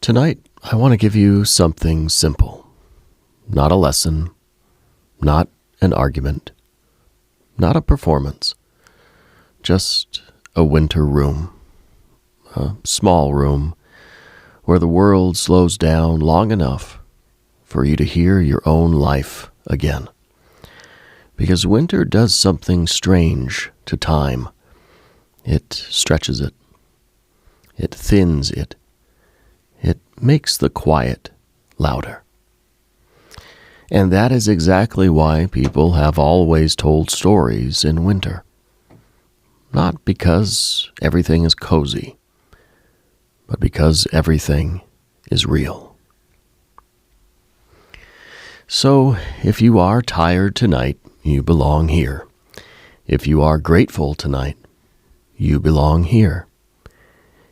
Tonight, I want to give you something simple. Not a lesson, not an argument, not a performance. Just a winter room, a small room where the world slows down long enough for you to hear your own life again. Because winter does something strange to time. It stretches it. It thins it. It makes the quiet louder. And that is exactly why people have always told stories in winter. Not because everything is cozy, but because everything is real. So, if you are tired tonight, you belong here. If you are grateful tonight, you belong here.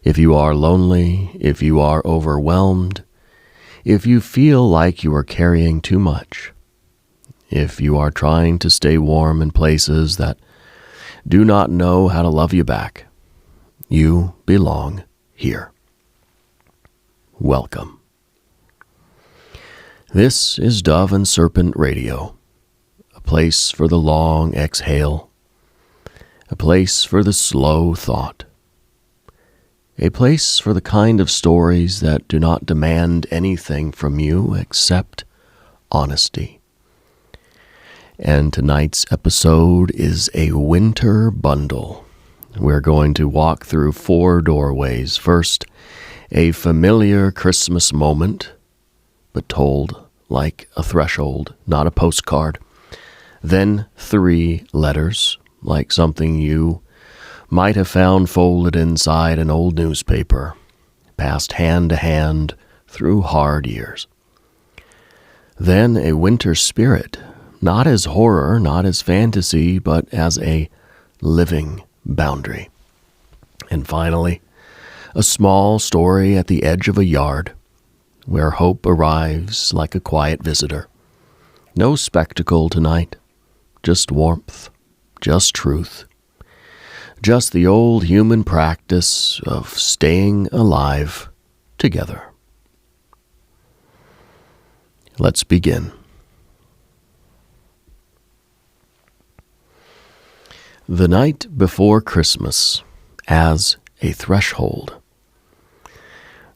If you are lonely, if you are overwhelmed, if you feel like you are carrying too much, if you are trying to stay warm in places that do not know how to love you back, you belong here. Welcome. This is Dove and Serpent Radio, a place for the long exhale, a place for the slow thought, a place for the kind of stories that do not demand anything from you except honesty. And tonight's episode is a winter bundle. We're going to walk through 4 doorways. First, a familiar Christmas moment, but told like a threshold, not a postcard. Then 3 letters, like something you might have found folded inside an old newspaper, passed hand to hand through hard years. Then a winter spirit, not as horror, not as fantasy, but as a living boundary. And finally, a small story at the edge of a yard, where hope arrives like a quiet visitor. No spectacle tonight, just warmth, just truth. Just the old human practice of staying alive together. Let's begin. The night before Christmas as a threshold.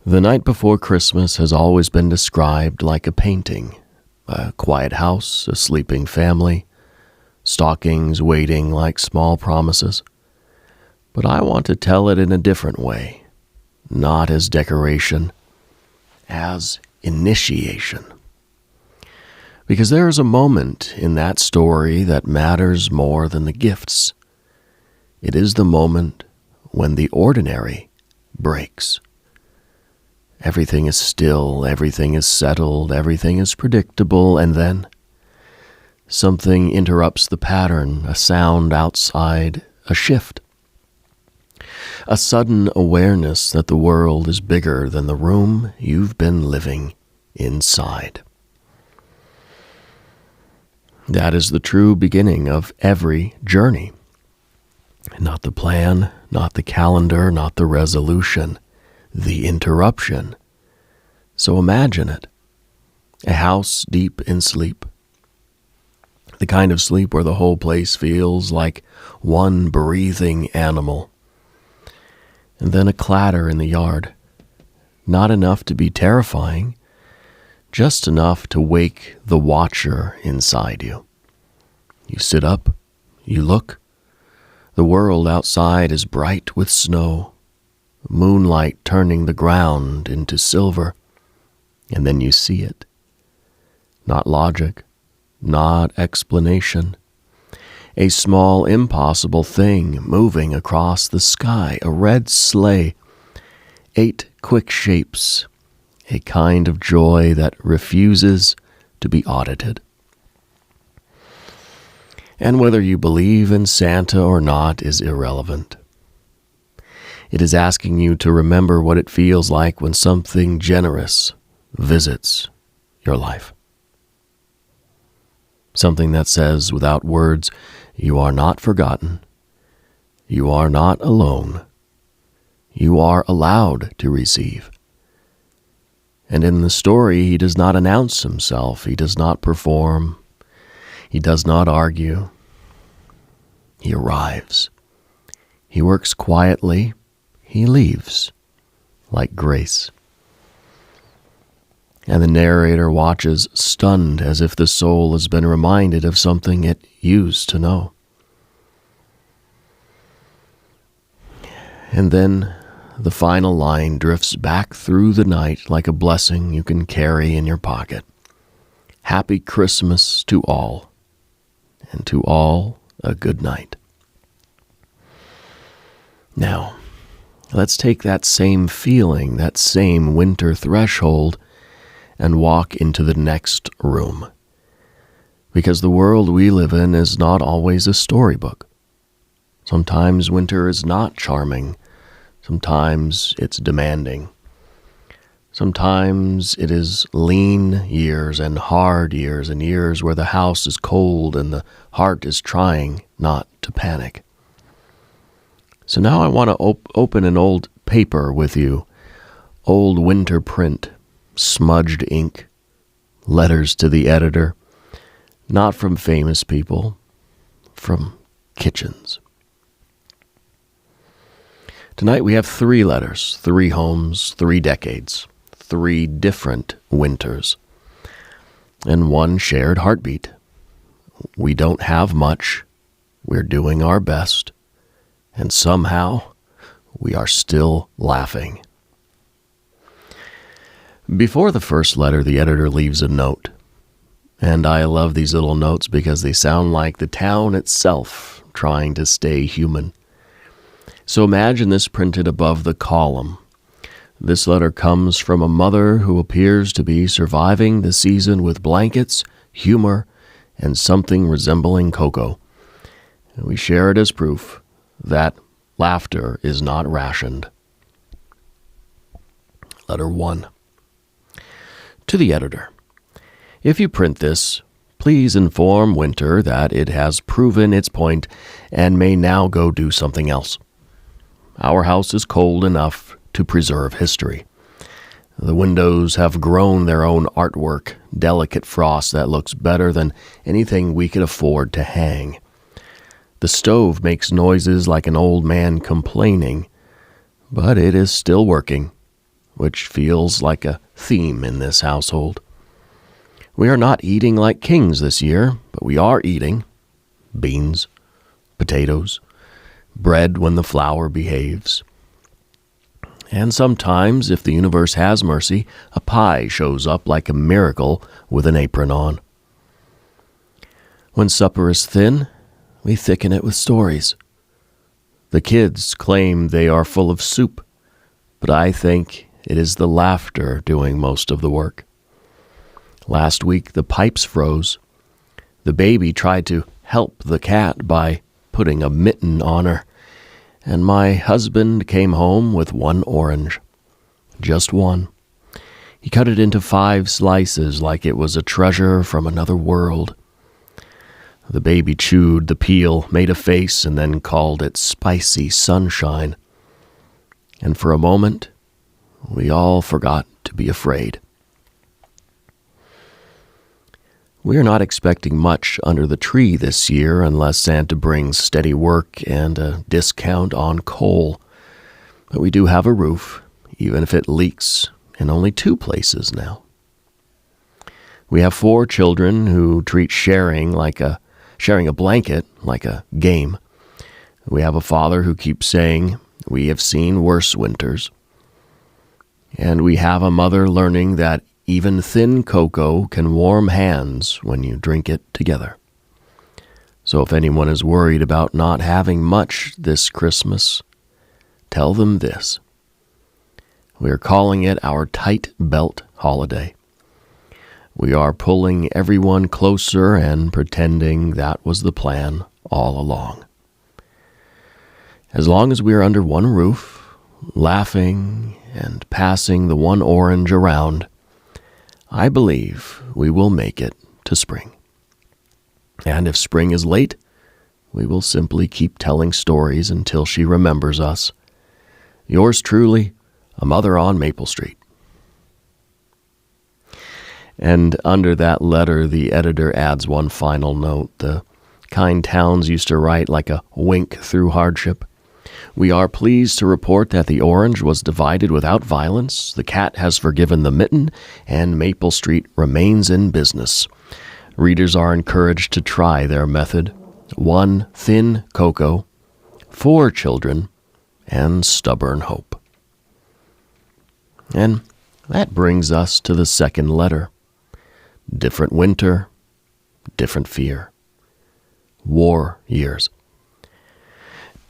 The night before Christmas has always been described like a painting, a quiet house, a sleeping family, stockings waiting like small promises. But I want to tell it in a different way, not as decoration, as initiation. Because there is a moment in that story that matters more than the gifts. It is the moment when the ordinary breaks. Everything is still, everything is settled, everything is predictable, and then something interrupts the pattern, a sound outside, a shift. A sudden awareness that the world is bigger than the room you've been living inside. That is the true beginning of every journey. Not the plan, not the calendar, not the resolution, the interruption. So imagine it. A house deep in sleep. The kind of sleep where the whole place feels like one breathing animal. And then a clatter in the yard. Not enough to be terrifying, just enough to wake the watcher inside you. You sit up, you look. The world outside is bright with snow, moonlight turning the ground into silver, and then you see it. Not logic, not explanation. A small, impossible thing moving across the sky, a red sleigh, 8 quick shapes, a kind of joy that refuses to be audited. And whether you believe in Santa or not is irrelevant. It is asking you to remember what it feels like when something generous visits your life. Something that says without words, you are not forgotten. You are not alone. You are allowed to receive. And in the story, he does not announce himself. He does not perform. He does not argue. He arrives. He works quietly. He leaves, like grace. And the narrator watches, stunned, as if the soul has been reminded of something it used to know. And then the final line drifts back through the night like a blessing you can carry in your pocket. Happy Christmas to all, and to all a good night. Now, let's take that same feeling, that same winter threshold, and walk into the next room. Because the world we live in is not always a storybook. Sometimes winter is not charming. Sometimes it's demanding. Sometimes it is lean years and hard years and years where the house is cold and the heart is trying not to panic. So now I want to open an old paper with you, old winter print, smudged ink, letters to the editor, not from famous people, from kitchens. Tonight we have 3 letters, 3 homes, 3 decades, 3 different winters, and 1 shared heartbeat. We don't have much, we're doing our best, and somehow we are still laughing. Before the first letter, the editor leaves a note. And I love these little notes because they sound like the town itself trying to stay human. So imagine this printed above the column. This letter comes from a mother who appears to be surviving the season with blankets, humor, and something resembling cocoa. And we share it as proof that laughter is not rationed. Letter 1. To the editor, if you print this, please inform Winter that it has proven its point and may now go do something else. Our house is cold enough to preserve history. The windows have grown their own artwork, delicate frost that looks better than anything we could afford to hang. The stove makes noises like an old man complaining, but it is still working, which feels like a theme in this household. We are not eating like kings this year, but we are eating beans, potatoes, bread when the flour behaves. And sometimes, if the universe has mercy, a pie shows up like a miracle with an apron on. When supper is thin, we thicken it with stories. The kids claim they are full of soup, but I think it is the laughter doing most of the work. Last week, the pipes froze. The baby tried to help the cat by putting a mitten on her, and my husband came home with 1 orange. Just 1. He cut it into 5 slices like it was a treasure from another world. The baby chewed the peel, made a face, and then called it spicy sunshine. And for a moment, we all forgot to be afraid. We are not expecting much under the tree this year unless Santa brings steady work and a discount on coal. But we do have a roof, even if it leaks in only 2 places now. We have 4 children who treat sharing a blanket like a game. We have a father who keeps saying, "We have seen worse winters." And we have a mother learning that even thin cocoa can warm hands when you drink it together. So if anyone is worried about not having much this Christmas, tell them this. We are calling it our tight belt holiday. We are pulling everyone closer and pretending that was the plan all along. As long as we are under one roof, laughing and passing the 1 orange around, I believe we will make it to spring. And if spring is late, we will simply keep telling stories until she remembers us. Yours truly, a mother on Maple Street. And under that letter, the editor adds one final note. The kind Towns used to write like a wink through hardship. We are pleased to report that the orange was divided without violence, the cat has forgiven the mitten, and Maple Street remains in business. Readers are encouraged to try their method. 1 thin cocoa, 4 children, and stubborn hope. And that brings us to the second letter. Different winter, different fear. War years.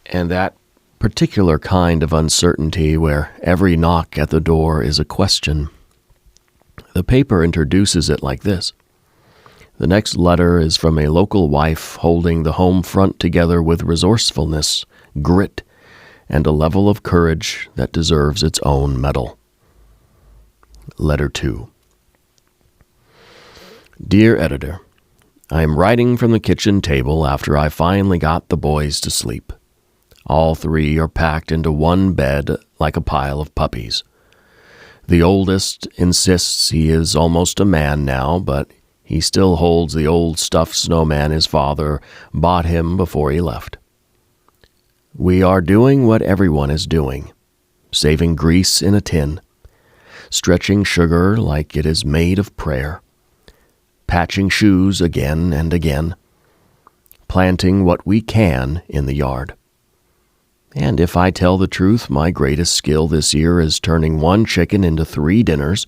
And that particular kind of uncertainty where every knock at the door is a question. The paper introduces it like this. The next letter is from a local wife holding the home front together with resourcefulness, grit, and a level of courage that deserves its own medal. Letter 2. Dear Editor, I am writing from the kitchen table after I finally got the boys to sleep. All 3 are packed into one bed like a pile of puppies. The oldest insists he is almost a man now, but he still holds the old stuffed snowman his father bought him before he left. We are doing what everyone is doing, saving grease in a tin, stretching sugar like it is made of prayer, patching shoes again and again, planting what we can in the yard. And if I tell the truth, my greatest skill this year is turning 1 chicken into 3 dinners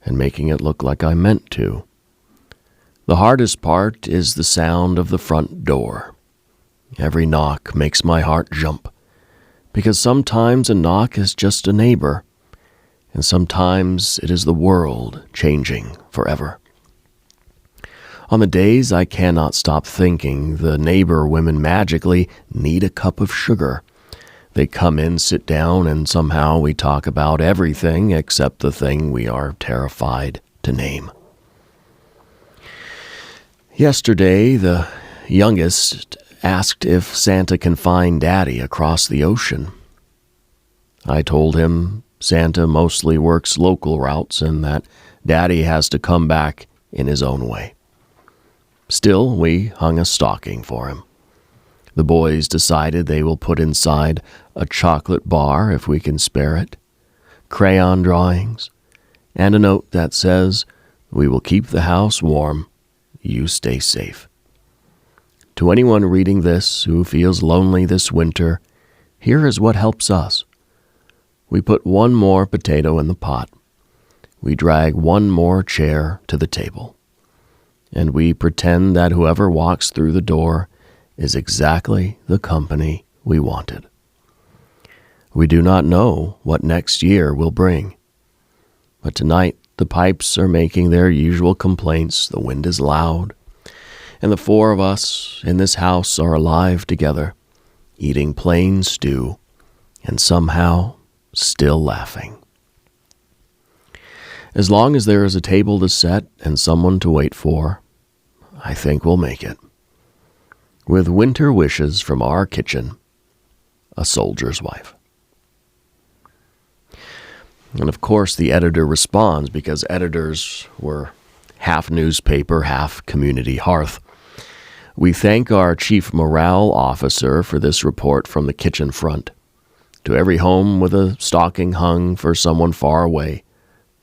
and making it look like I meant to. The hardest part is the sound of the front door. Every knock makes my heart jump, because sometimes a knock is just a neighbor, and sometimes it is the world changing forever. On the days I cannot stop thinking the neighbor women magically need a cup of sugar, they come in, sit down, and somehow we talk about everything except the thing we are terrified to name. Yesterday, the youngest asked if Santa can find Daddy across the ocean. I told him Santa mostly works local routes and that Daddy has to come back in his own way. Still, we hung a stocking for him. The boys decided they will put inside a chocolate bar if we can spare it, crayon drawings, and a note that says, "We will keep the house warm. You stay safe." To anyone reading this who feels lonely this winter, here is what helps us. We put 1 more potato in the pot. We drag 1 more chair to the table. And we pretend that whoever walks through the door is exactly the company we wanted. We do not know what next year will bring. But tonight the pipes are making their usual complaints, the wind is loud, and the 4 of us in this house are alive together, eating plain stew, and somehow still laughing. As long as there is a table to set and someone to wait for, I think we'll make it. With winter wishes from our kitchen, a soldier's wife. And of course the editor responds, because editors were half newspaper, half community hearth. We thank our chief morale officer for this report from the kitchen front. To every home with a stocking hung for someone far away,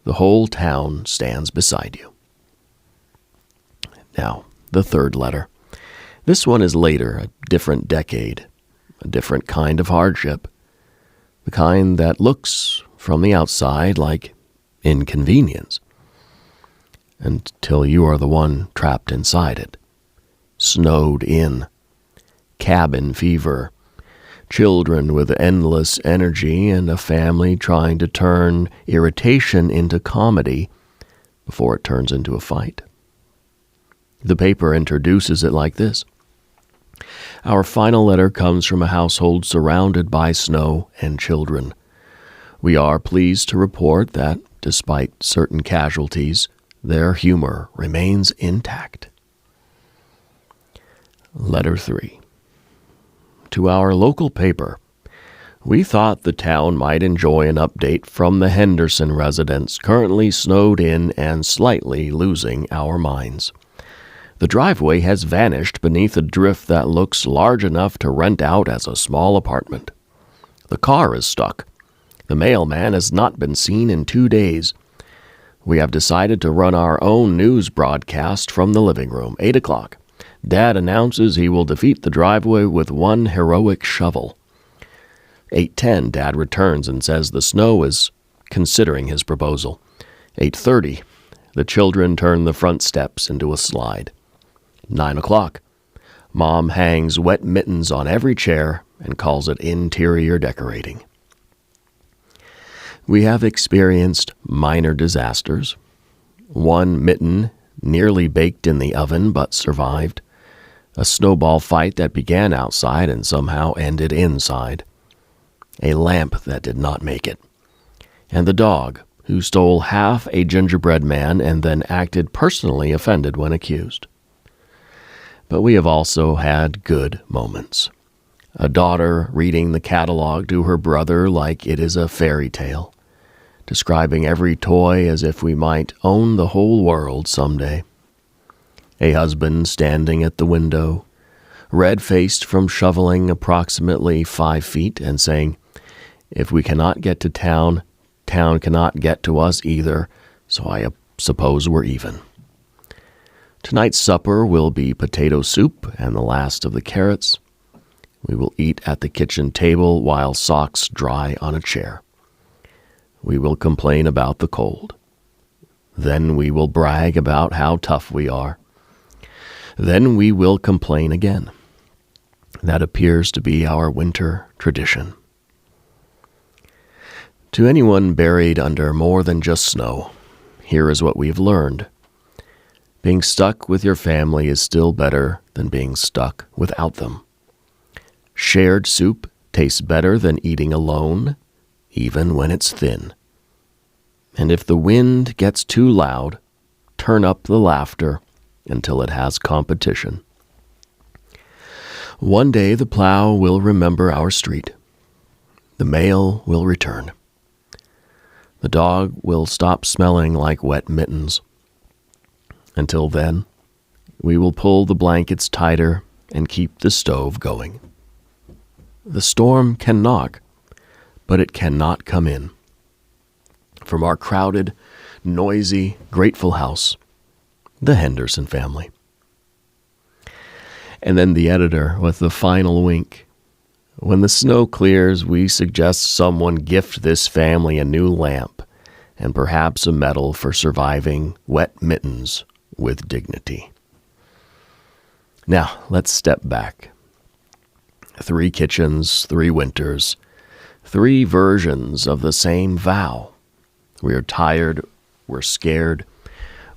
the whole town stands beside you. Now, the third letter. This one is later, a different decade, a different kind of hardship, the kind that looks from the outside like inconvenience, until you are the one trapped inside it, snowed in, cabin fever, children with endless energy, and a family trying to turn irritation into comedy before it turns into a fight. The paper introduces it like this. Our final letter comes from a household surrounded by snow and children. We are pleased to report that, despite certain casualties, their humor remains intact. Letter 3. To our local paper, We thought the town might enjoy an update from the Henderson residents currently snowed in and slightly losing our minds. The driveway has vanished beneath a drift that looks large enough to rent out as a small apartment. The car is stuck. The mailman has not been seen in 2 days. We have decided to run our own news broadcast from the living room, 8 o'clock. Dad announces he will defeat the driveway with one heroic shovel. 8:10, Dad returns and says the snow is considering his proposal. 8:30, the children turn the front steps into a slide. 9 o'clock, Mom hangs wet mittens on every chair and calls it interior decorating. We have experienced minor disasters. One mitten nearly baked in the oven but survived. A snowball fight that began outside and somehow ended inside. A lamp that did not make it. And the dog who stole half a gingerbread man and then acted personally offended when accused. But we have also had good moments. A daughter reading the catalog to her brother like it is a fairy tale, describing every toy as if we might own the whole world someday. A husband standing at the window, red-faced from shoveling approximately 5 feet and saying, "If we cannot get to town, town cannot get to us either, so I suppose we're even." Tonight's supper will be potato soup and the last of the carrots. We will eat at the kitchen table while socks dry on a chair. We will complain about the cold. Then we will brag about how tough we are. Then we will complain again. That appears to be our winter tradition. To anyone buried under more than just snow, here is what we've learned. Being stuck with your family is still better than being stuck without them. Shared soup tastes better than eating alone, even when it's thin. And if the wind gets too loud, turn up the laughter until it has competition. One day the plow will remember our street. The mail will return. The dog will stop smelling like wet mittens. Until then, we will pull the blankets tighter and keep the stove going. The storm can knock, but it cannot come in. From our crowded, noisy, grateful house, the Henderson family. And then the editor with the final wink. When the snow clears, we suggest someone gift this family a new lamp and perhaps a medal for surviving wet mittens with dignity. Now, let's step back. 3 kitchens, 3 winters, 3 versions of the same vow. We are tired, we're scared,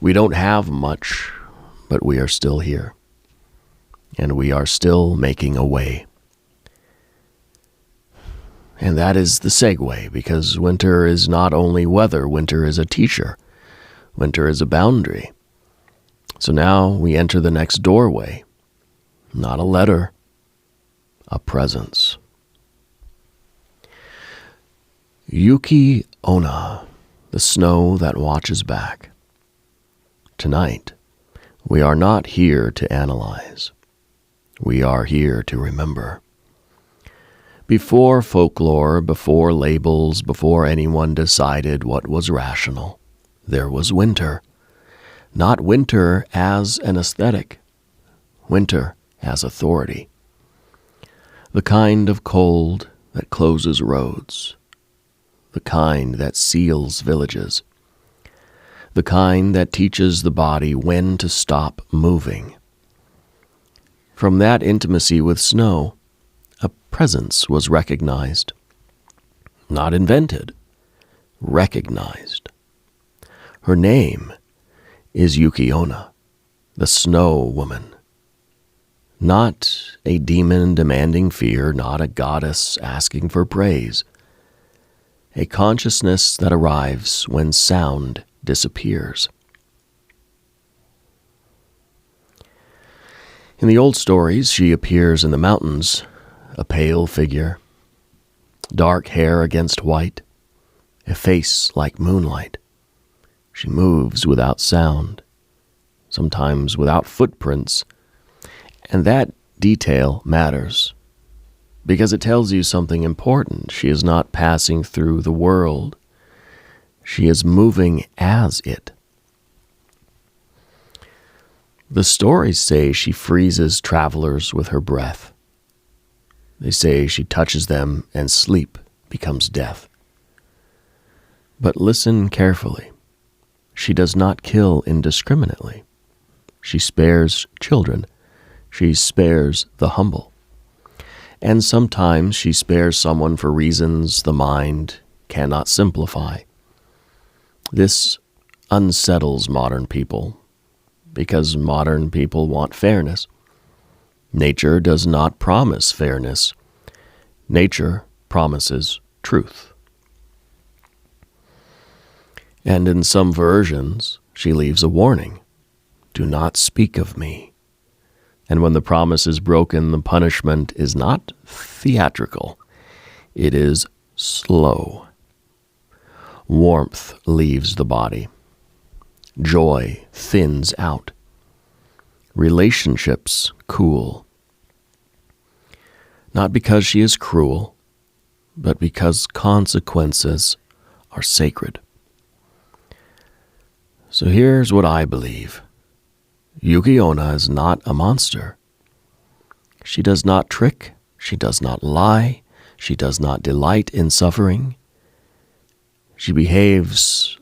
we don't have much, but we are still here. And we are still making a way. And that is the segue, because winter is not only weather, winter is a teacher. Winter is a boundary. So now we enter the next doorway. Not a letter, a presence. Yuki Onna, the snow that watches back. Tonight, we are not here to analyze. We are here to remember. Before folklore, before labels, before anyone decided what was rational, there was winter. Not winter as an aesthetic, winter as authority. The kind of cold that closes roads, the kind that seals villages, the kind that teaches the body when to stop moving. From that intimacy with snow, a presence was recognized. Not invented, recognized. Her name is Yuki Onna, the snow woman. Not a demon demanding fear, not a goddess asking for praise. A consciousness that arrives when sound disappears. In the old stories, she appears in the mountains, a pale figure. dark hair against white, a face like moonlight. She moves without sound, sometimes without footprints, and that detail matters because it tells you something important. She is not passing through the world. She is moving as it. The stories say she freezes travelers with her breath. They say she touches them and sleep becomes death. But listen carefully. She does not kill indiscriminately. She spares children. She spares the humble. And sometimes she spares someone for reasons the mind cannot simplify. This unsettles modern people because modern people want fairness. Nature does not promise fairness. Nature promises truth. And in some versions, she leaves a warning. Do not speak of me. And when the promise is broken, the punishment is not theatrical. It is slow. Warmth leaves the body. Joy thins out. Relationships cool. Not because she is cruel, but because consequences are sacred. So here's what I believe. Yuki Onna is not a monster. She does not trick. She does not lie. She does not delight in suffering. She behaves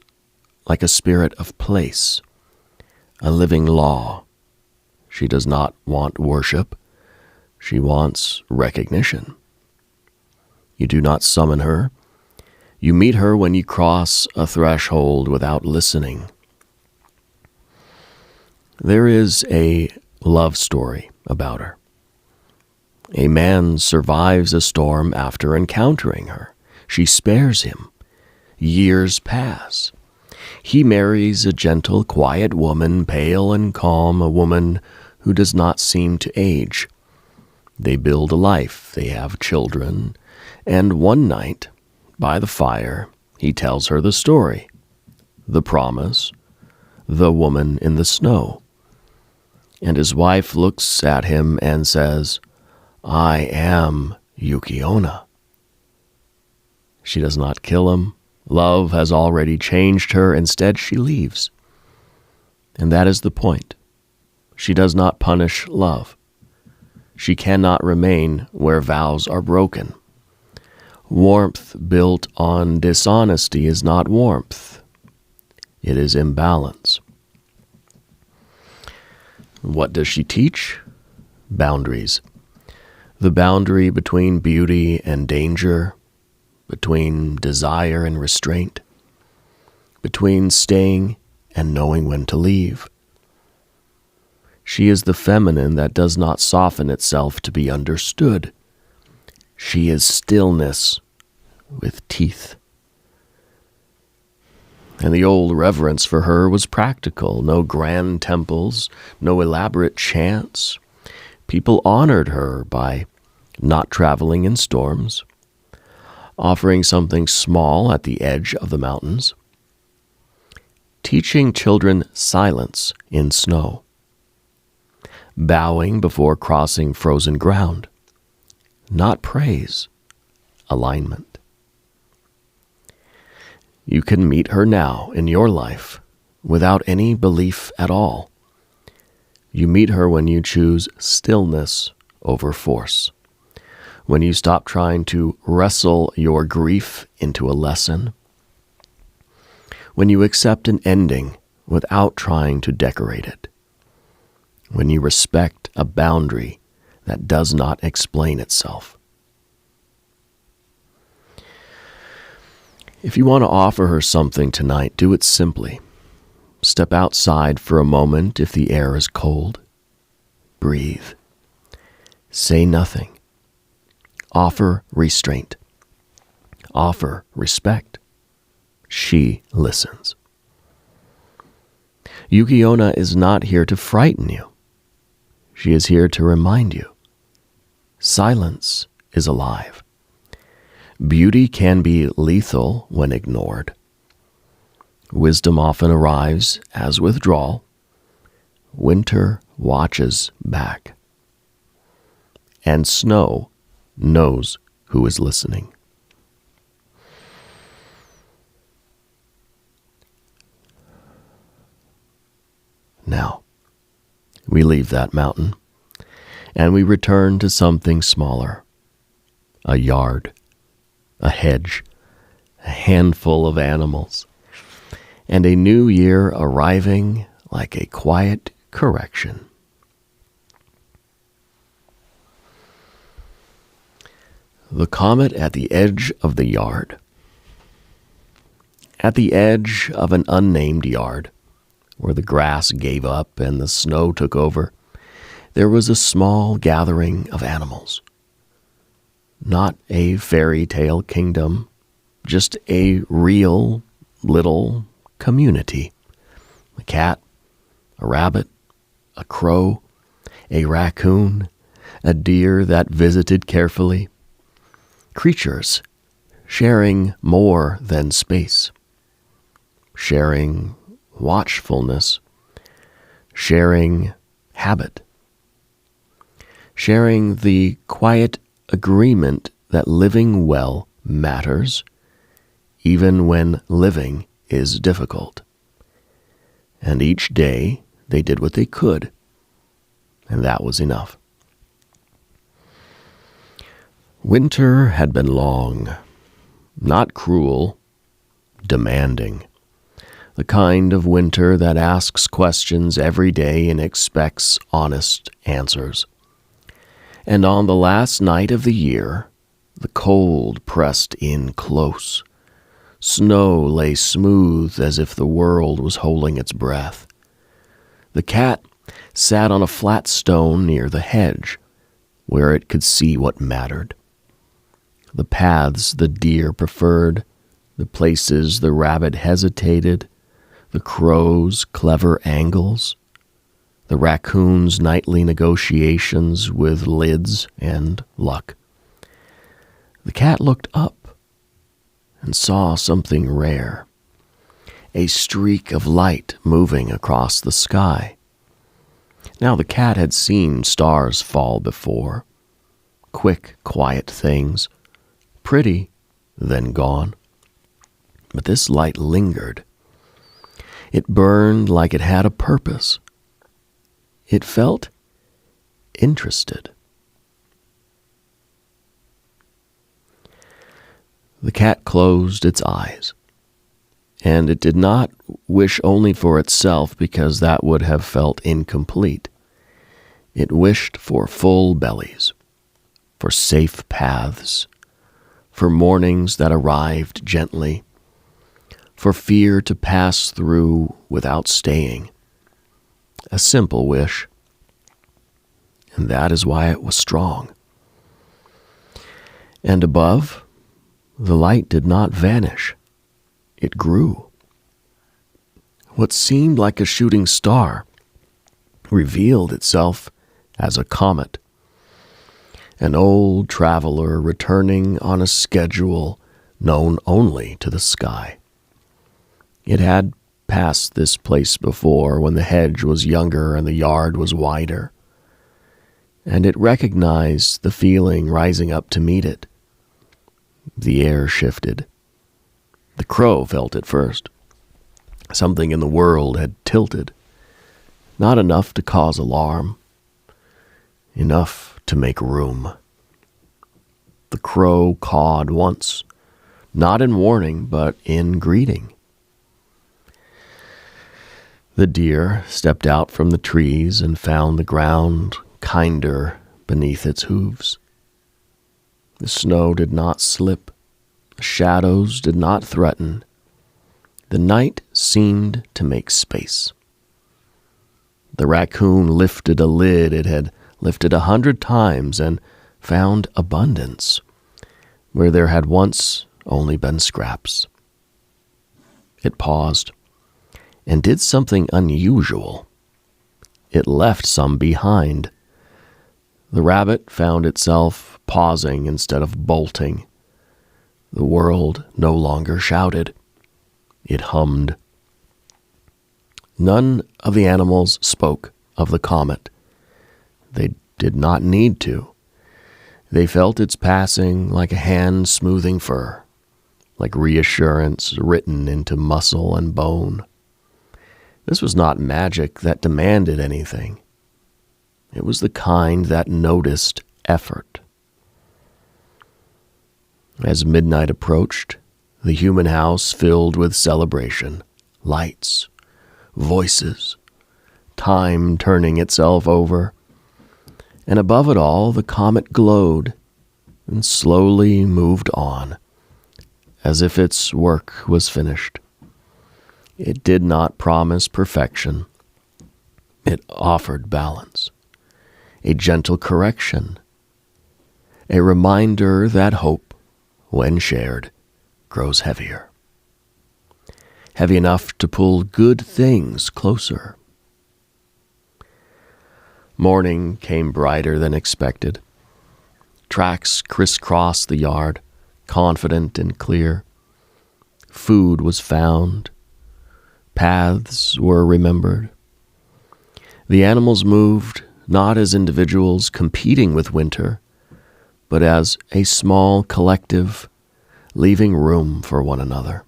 like a spirit of place, a living law. She does not want worship. She wants recognition. You do not summon her. You meet her when you cross a threshold without listening. There is a love story about her. A man survives a storm after encountering her. She spares him. Years pass. He marries a gentle, quiet woman, pale and calm, a woman who does not seem to age. They build a life, they have children, and one night, by the fire, he tells her the story, the promise, the woman in the snow. And his wife looks at him and says, I am Yuki Onna. She does not kill him. Love has already changed her. Instead, she leaves. And that is the point. She does not punish love. She cannot remain where vows are broken. Warmth built on dishonesty is not warmth. It is imbalance. What does she teach? Boundaries. The boundary between beauty and danger, between desire and restraint, between staying and knowing when to leave. She is the feminine that does not soften itself to be understood. She is stillness with teeth. And the old reverence for her was practical. No grand temples, no elaborate chants. People honored her by not traveling in storms, offering something small at the edge of the mountains, teaching children silence in snow, bowing before crossing frozen ground, not praise, alignment. You can meet her now in your life without any belief at all. You meet her when you choose stillness over force, when you stop trying to wrestle your grief into a lesson, when you accept an ending without trying to decorate it, when you respect a boundary that does not explain itself. If you want to offer her something tonight, do it simply. Step outside for a moment if the air is cold. Breathe. Say nothing. Offer restraint. Offer respect. She listens. Yuki Onna is not here to frighten you. She is here to remind you. Silence is alive. Beauty can be lethal when ignored. Wisdom often arrives as withdrawal. Winter watches back. And snow knows who is listening. Now, we leave that mountain, and we return to something smaller. A yard, a hedge, a handful of animals, and a new year arriving like a quiet correction. The comet at the edge of the yard. At the edge of an unnamed yard, where the grass gave up and the snow took over, there was a small gathering of animals. Not a fairy tale kingdom, just a real little community. A cat, a rabbit, a crow, a raccoon, a deer that visited carefully. Creatures sharing more than space, sharing watchfulness, sharing habit, sharing the quiet agreement that living well matters, even when living is difficult. And each day they did what they could, and that was enough. Winter had been long, not cruel, demanding. The kind of winter that asks questions every day and expects honest answers. And on the last night of the year, the cold pressed in close. Snow lay smooth as if the world was holding its breath. The cat sat on a flat stone near the hedge, where it could see what mattered. The paths the deer preferred, the places the rabbit hesitated, the crow's clever angles, the raccoon's nightly negotiations with lids and luck. The cat looked up and saw something rare, a streak of light moving across the sky. Now the cat had seen stars fall before, quick, quiet things, pretty, then gone. But this light lingered. It burned like it had a purpose. It felt interested. The cat closed its eyes, and it did not wish only for itself because that would have felt incomplete. It wished for full bellies, for safe paths, for mornings that arrived gently, for fear to pass through without staying. A simple wish, and that is why it was strong. And above, the light did not vanish. It grew. What seemed like a shooting star revealed itself as a comet, an old traveler returning on a schedule known only to the sky. It had passed this place before when the hedge was younger and the yard was wider, and it recognized the feeling rising up to meet it. The air shifted. The crow felt it first. Something in the world had tilted, not enough to cause alarm, enough to make room. The crow cawed once, not in warning, but in greeting. The deer stepped out from the trees and found the ground kinder beneath its hooves. The snow did not slip. The shadows did not threaten. The night seemed to make space. The raccoon lifted a lid it had lifted 100 times and found abundance where there had once only been scraps. It paused and did something unusual. It left some behind. The rabbit found itself pausing instead of bolting. The world no longer shouted. It hummed. None of the animals spoke of the comet. They did not need to. They felt its passing like a hand smoothing fur, like reassurance written into muscle and bone. This was not magic that demanded anything. It was the kind that noticed effort. As midnight approached, the human house filled with celebration, lights, voices, time turning itself over, and above it all the comet glowed and slowly moved on, as if its work was finished. It did not promise perfection. It offered balance, a gentle correction, a reminder that hope, when shared, grows heavier. Heavy enough to pull good things closer. Morning came brighter than expected. Tracks crisscrossed the yard, confident and clear. Food was found. Paths were remembered. The animals moved not as individuals competing with winter, but as a small collective leaving room for one another.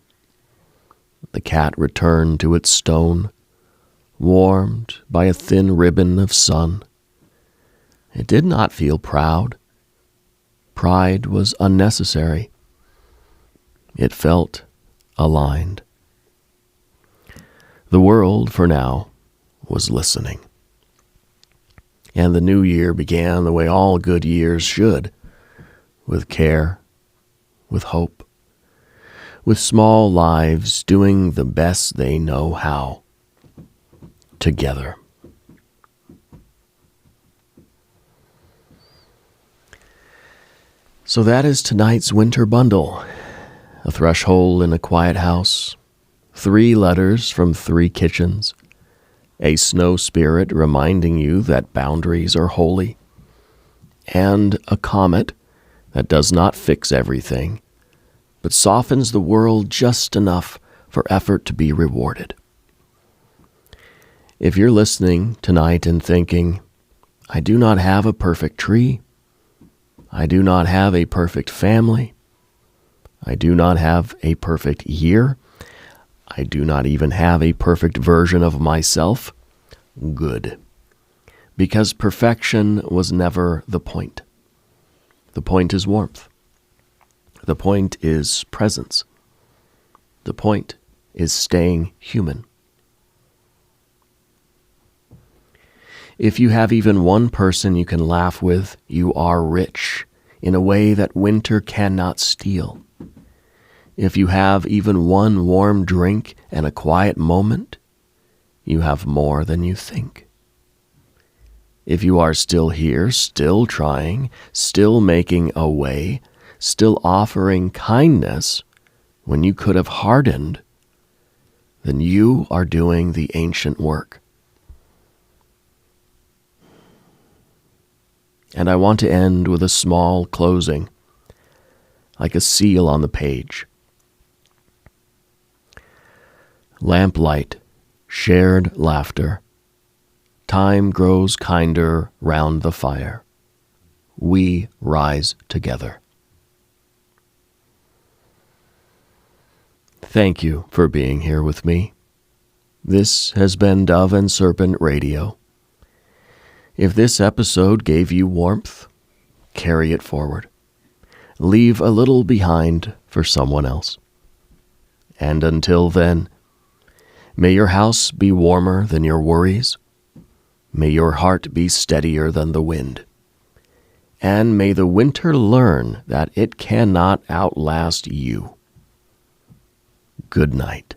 The cat returned to its stone, warmed by a thin ribbon of sun. It did not feel proud. Pride was unnecessary. It felt aligned. The world, for now, was listening. And the new year began the way all good years should, with care, with hope, with small lives doing the best they know how, together. So that is tonight's winter bundle. A threshold in a quiet house, 3 letters from 3 kitchens, a snow spirit reminding you that boundaries are holy, and a comet that does not fix everything, but softens the world just enough for effort to be rewarded. If you're listening tonight and thinking, I do not have a perfect tree, I do not have a perfect family, I do not have a perfect year, I do not even have a perfect version of myself, good. Because perfection was never the point. The point is warmth. The point is presence. The point is staying human. If you have even one person you can laugh with, you are rich in a way that winter cannot steal. If you have even one warm drink and a quiet moment, you have more than you think. If you are still here, still trying, still making a way, still offering kindness when you could have hardened, then you are doing the ancient work. And I want to end with a small closing, like a seal on the page. Lamplight, shared laughter. Time grows kinder round the fire. We rise together. Thank you for being here with me. This has been Dove and Serpent Radio. If this episode gave you warmth, carry it forward. Leave a little behind for someone else. And until then, may your house be warmer than your worries. May your heart be steadier than the wind. And may the winter learn that it cannot outlast you. Good night.